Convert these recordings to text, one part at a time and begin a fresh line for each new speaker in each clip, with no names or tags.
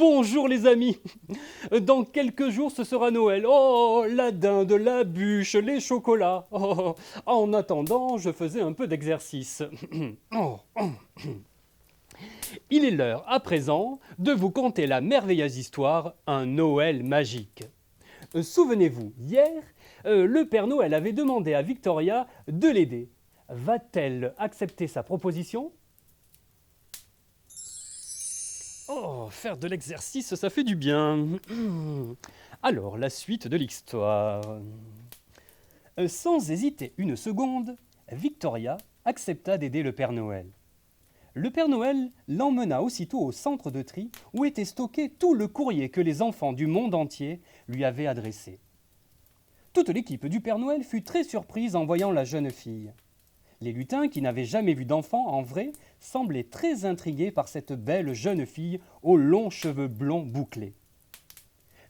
Bonjour les amis. Dans quelques jours, ce sera Noël. Oh, la dinde, la bûche, les chocolats. Oh, en attendant, je faisais un peu d'exercice. Oh, oh. Il est l'heure, à présent, de vous conter la merveilleuse histoire Un Noël magique. Souvenez-vous, hier, le Père Noël avait demandé à Victoria de l'aider. Va-t-elle accepter sa proposition ? Oh, faire de l'exercice, ça fait du bien. Alors, la suite de l'histoire. Sans hésiter une seconde, Victoria accepta d'aider le Père Noël. Le Père Noël l'emmena aussitôt au centre de tri où était stocké tout le courrier que les enfants du monde entier lui avaient adressé. Toute l'équipe du Père Noël fut très surprise en voyant la jeune fille. Les lutins, qui n'avaient jamais vu d'enfant en vrai, semblaient très intrigués par cette belle jeune fille aux longs cheveux blonds bouclés.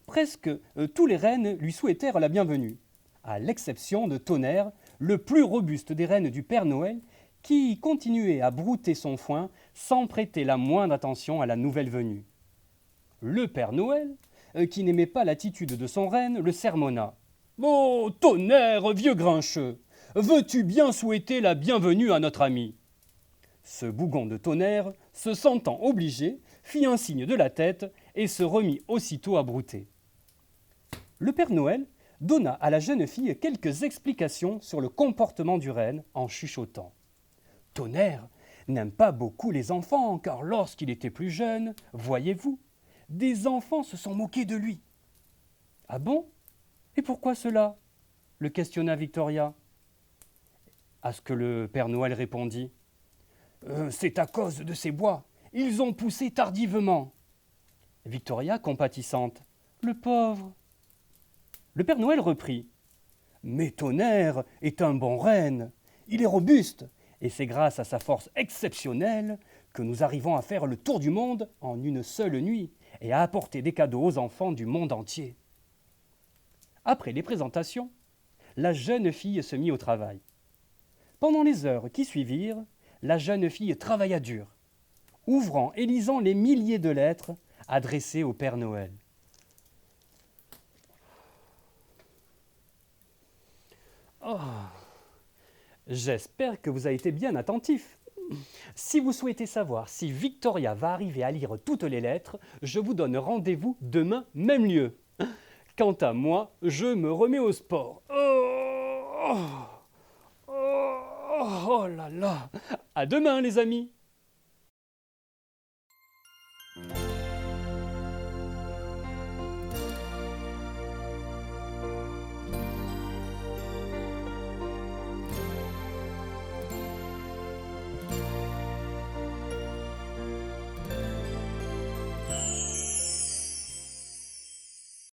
Presque tous les rennes lui souhaitèrent la bienvenue, à l'exception de Tonnerre, le plus robuste des rennes du Père Noël, qui continuait à brouter son foin sans prêter la moindre attention à la nouvelle venue. Le Père Noël, qui n'aimait pas l'attitude de son renne, le sermonna. « Oh, Tonnerre, vieux grincheux, veux-tu bien souhaiter la bienvenue à notre ami ?» Ce bougon de Tonnerre, se sentant obligé, fit un signe de la tête et se remit aussitôt à brouter. Le Père Noël donna à la jeune fille quelques explications sur le comportement du renne en chuchotant. Tonnerre n'aime pas beaucoup les enfants, car lorsqu'il était plus jeune, voyez-vous, des enfants se sont moqués de lui. « Ah bon ? Et pourquoi cela ?» le questionna Victoria. À ce que le Père Noël répondit. C'est à cause de ces bois. Ils ont poussé tardivement. Victoria, compatissante. Le pauvre. Le Père Noël reprit. Mais Tonnerre est un bon renne. Il est robuste. Et c'est grâce à sa force exceptionnelle que nous arrivons à faire le tour du monde en une seule nuit et à apporter des cadeaux aux enfants du monde entier. Après les présentations, la jeune fille se mit au travail. Pendant les heures qui suivirent, la jeune fille travailla dur, ouvrant et lisant les milliers de lettres adressées au Père Noël. Oh, j'espère que vous avez été bien attentif. Si vous souhaitez savoir si Victoria va arriver à lire toutes les lettres, je vous donne rendez-vous demain, même lieu. Quant à moi, je me remets au sport. Oh là là. À demain, les amis.